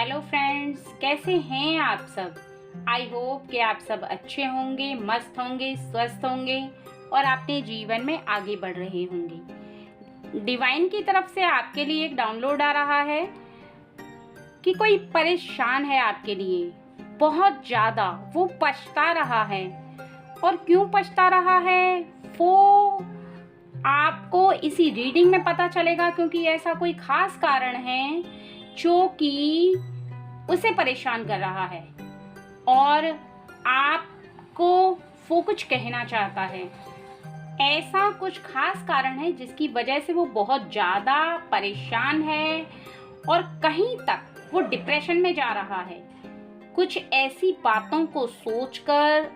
Hello friends, कैसे हैं आप सब। आई होप कि आप सब अच्छे होंगे, मस्त होंगे, स्वस्थ होंगे और अपने जीवन में आगे बढ़ रहे होंगे। डिवाइन की तरफ से आपके लिए एक डाउनलोड आ रहा है कि कोई परेशान है आपके लिए बहुत ज़्यादा, वो पछता रहा है। और क्यों पछता रहा है वो आपको इसी रीडिंग में पता चलेगा, क्योंकि ऐसा कोई खास कारण है जो कि उसे परेशान कर रहा है और आपको वो कुछ कहना चाहता है। ऐसा कुछ खास कारण है जिसकी वजह से वो बहुत ज़्यादा परेशान है और कहीं तक वो डिप्रेशन में जा रहा है। कुछ ऐसी बातों को सोचकर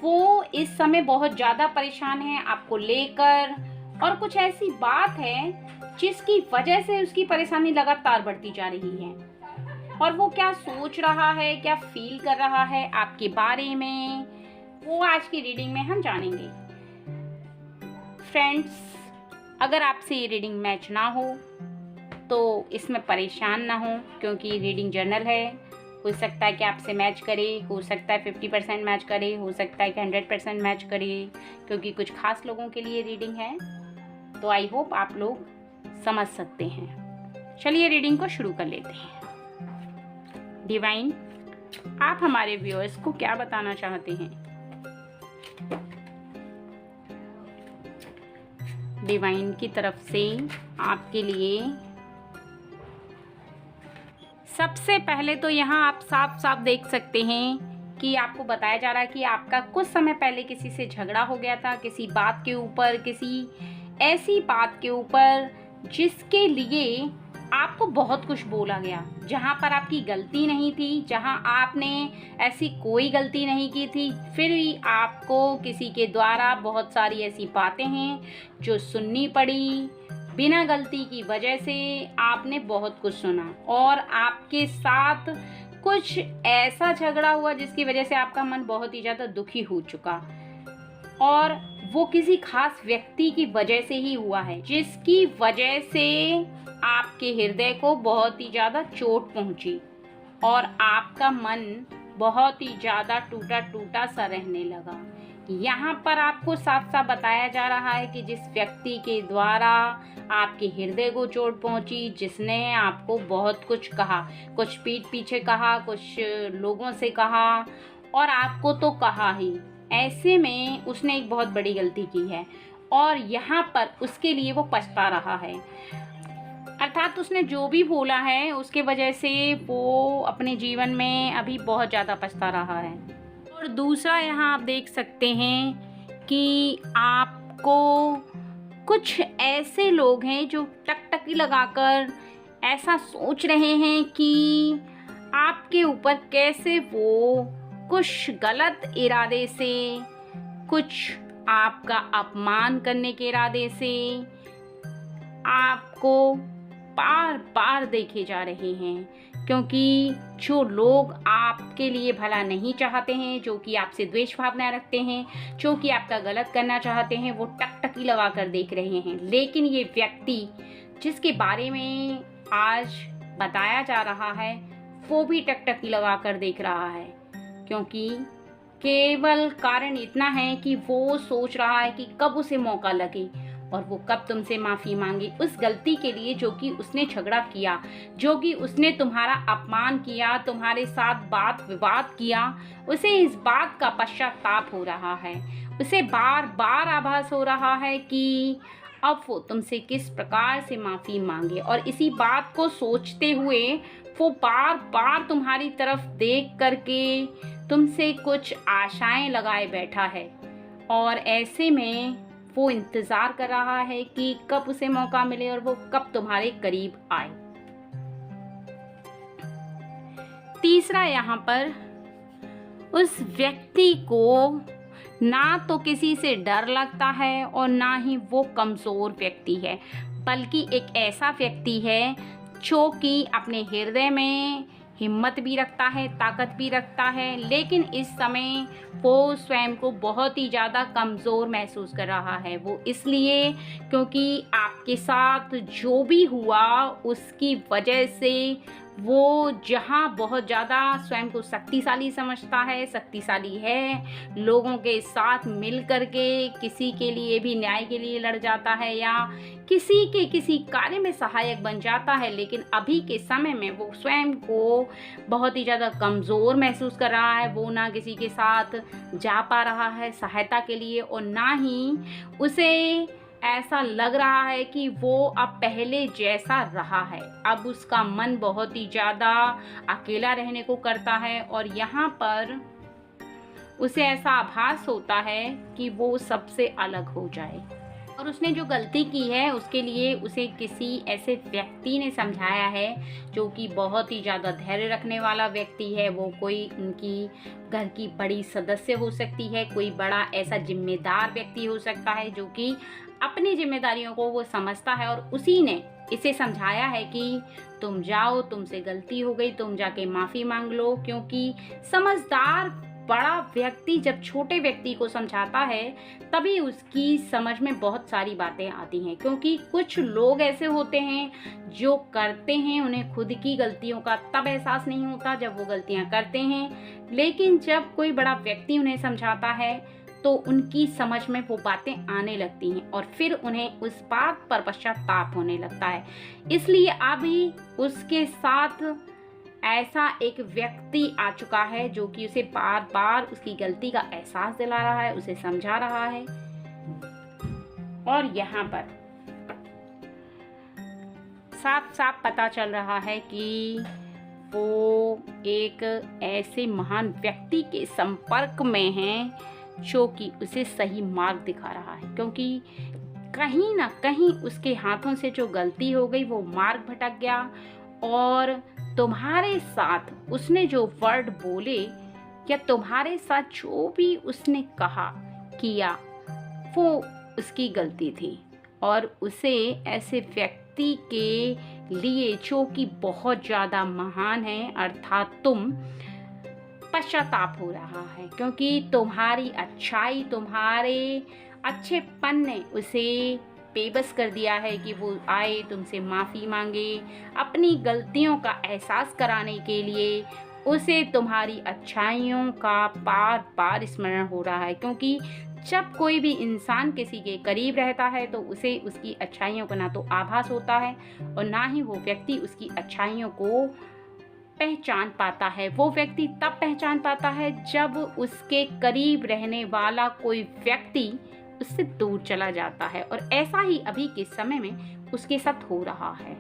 वो इस समय बहुत ज़्यादा परेशान है आपको लेकर, और कुछ ऐसी बात है जिसकी वजह से उसकी परेशानी लगातार बढ़ती जा रही है। और वो क्या सोच रहा है, क्या फील कर रहा है आपके बारे में, वो आज की रीडिंग में हम जानेंगे। फ्रेंड्स, अगर आपसे ये रीडिंग मैच ना हो तो इसमें परेशान ना हो, क्योंकि रीडिंग जर्नल है। हो सकता है कि आपसे मैच करे, हो सकता है 50% मैच करे, हो सकता है कि 100% मैच करे, क्योंकि कुछ खास लोगों के लिए रीडिंग है। तो आई होप आप लोग समझ सकते हैं। चलिए रीडिंग को शुरू कर लेते हैं। डिवाइन, आप हमारे व्यूअर्स को क्या बताना चाहते हैं? डिवाइन की तरफ से आपके लिए सबसे पहले तो यहाँ आप साफ साफ देख सकते हैं कि आपको बताया जा रहा है कि आपका कुछ समय पहले किसी से झगड़ा हो गया था, किसी बात के ऊपर, किसी ऐसी बात के ऊपर जिसके लिए आपको बहुत कुछ बोला गया, जहाँ पर आपकी गलती नहीं थी, जहाँ आपने ऐसी कोई गलती नहीं की थी, फिर भी आपको किसी के द्वारा बहुत सारी ऐसी बातें हैं जो सुननी पड़ी। बिना गलती की वजह से आपने बहुत कुछ सुना और आपके साथ कुछ ऐसा झगड़ा हुआ जिसकी वजह से आपका मन बहुत ही ज़्यादा दुखी हो चुका, और वो किसी खास व्यक्ति की वजह से ही हुआ है, जिसकी वजह से आपके हृदय को बहुत ही ज़्यादा चोट पहुंची और आपका मन बहुत ही ज़्यादा टूटा टूटा सा रहने लगा। यहाँ पर आपको साफ साफ बताया जा रहा है कि जिस व्यक्ति के द्वारा आपके हृदय को चोट पहुंची, जिसने आपको बहुत कुछ कहा, कुछ पीठ पीछे कहा, कुछ लोगों से कहा और आपको तो कहा ही, ऐसे में उसने एक बहुत बड़ी गलती की है और यहाँ पर उसके लिए वो पछता रहा है। अर्थात उसने जो भी बोला है उसके वजह से वो अपने जीवन में अभी बहुत ज़्यादा पछता रहा है। और दूसरा, यहाँ आप देख सकते हैं कि आपको कुछ ऐसे लोग हैं जो टकटकी लगाकर ऐसा सोच रहे हैं कि आपके ऊपर कैसे वो कुछ गलत इरादे से, कुछ आपका अपमान करने के इरादे से आपको बार बार देखे जा रहे हैं, क्योंकि जो लोग आपके लिए भला नहीं चाहते हैं, जो कि आपसे द्वेष भावना रखते हैं, जो कि आपका गलत करना चाहते हैं, वो टकटकी लगा कर देख रहे हैं। लेकिन ये व्यक्ति जिसके बारे में आज बताया जा रहा है वो भी टकटकी लगा कर देख रहा है, क्योंकि केवल कारण इतना है कि वो सोच रहा है कि कब उसे मौका लगे और वो कब तुमसे माफ़ी मांगे उस गलती के लिए जो कि उसने झगड़ा किया, जो कि उसने तुम्हारा अपमान किया, तुम्हारे साथ बात विवाद किया। उसे इस बात का पश्चाताप हो रहा है, उसे बार बार आभास हो रहा है कि अब वो तुमसे किस प्रकार से माफ़ी मांगे, और इसी बात को सोचते हुए वो बार बार तुम्हारी तरफ देख करके तुमसे कुछ आशाएं लगाए बैठा है। और ऐसे में वो इंतज़ार कर रहा है कि कब उसे मौका मिले और वो कब तुम्हारे करीब आए। तीसरा, यहाँ पर उस व्यक्ति को ना तो किसी से डर लगता है और ना ही वो कमज़ोर व्यक्ति है, बल्कि एक ऐसा व्यक्ति है जो कि अपने हृदय में हिम्मत भी रखता है, ताकत भी रखता है, लेकिन इस समय वो स्वयं को बहुत ही ज़्यादा कमज़ोर महसूस कर रहा है। वो इसलिए क्योंकि आपके साथ जो भी हुआ उसकी वजह से वो जहाँ बहुत ज़्यादा स्वयं को शक्तिशाली समझता है, शक्तिशाली है, लोगों के साथ मिल कर के किसी के लिए भी न्याय के लिए लड़ जाता है या किसी के किसी कार्य में सहायक बन जाता है, लेकिन अभी के समय में वो स्वयं को बहुत ही ज़्यादा कमज़ोर महसूस कर रहा है। वो ना किसी के साथ जा पा रहा है सहायता के लिए और ना ही उसे ऐसा लग रहा है कि वो अब पहले जैसा रहा है। अब उसका मन बहुत ही ज़्यादा अकेला रहने को करता है और यहाँ पर उसे ऐसा आभास होता है कि वो सबसे अलग हो जाए और उसने जो गलती की है उसके लिए उसे किसी ऐसे व्यक्ति ने समझाया है जो कि बहुत ही ज़्यादा धैर्य रखने वाला व्यक्ति है। वो कोई उनकी घर की बड़ी सदस्य हो सकती है, कोई बड़ा ऐसा जिम्मेदार व्यक्ति हो सकता है जो कि अपनी जिम्मेदारियों को वो समझता है और उसी ने इसे समझाया है कि तुम जाओ, तुमसे गलती हो गई, तुम जाके माफ़ी मांग लो। क्योंकि समझदार बड़ा व्यक्ति जब छोटे व्यक्ति को समझाता है तभी उसकी समझ में बहुत सारी बातें आती हैं। क्योंकि कुछ लोग ऐसे होते हैं जो करते हैं, उन्हें खुद की गलतियों का तब एहसास नहीं होता जब वो गलतियां करते हैं, लेकिन जब कोई बड़ा व्यक्ति उन्हें समझाता है तो उनकी समझ में वो बातें आने लगती हैं और फिर उन्हें उस बात पर पश्चाताप होने लगता है। इसलिए अभी उसके साथ ऐसा एक व्यक्ति आ चुका है जो कि उसे बार बार उसकी गलती का एहसास दिला रहा है, उसे समझा रहा है। और यहाँ पर साफ साफ पता चल रहा है कि वो एक ऐसे महान व्यक्ति के संपर्क में है जो कि उसे सही मार्ग दिखा रहा है। क्योंकि कहीं ना कहीं उसके हाथों से जो गलती हो गई वो मार्ग भटक गया और तुम्हारे साथ उसने जो वर्ड बोले या तुम्हारे साथ जो भी उसने कहा किया वो उसकी गलती थी और उसे ऐसे व्यक्ति के लिए जो कि बहुत ज़्यादा महान है अर्थात तुम, पश्चाताप हो रहा है। क्योंकि तुम्हारी अच्छाई, तुम्हारे अच्छेपन ने उसे बेबस कर दिया है कि वो आए, तुमसे माफ़ी मांगे, अपनी गलतियों का एहसास कराने के लिए उसे तुम्हारी अच्छाइयों का बार बार स्मरण हो रहा है। क्योंकि जब कोई भी इंसान किसी के करीब रहता है तो उसे उसकी अच्छाइयों का ना तो आभास होता है और ना ही वो व्यक्ति उसकी अच्छाइयों को पहचान पाता है। वो व्यक्ति तब पहचान पाता है जब उसके करीब रहने वाला कोई व्यक्ति उससे दूर चला जाता है और ऐसा ही अभी के समय में उसके साथ हो रहा है।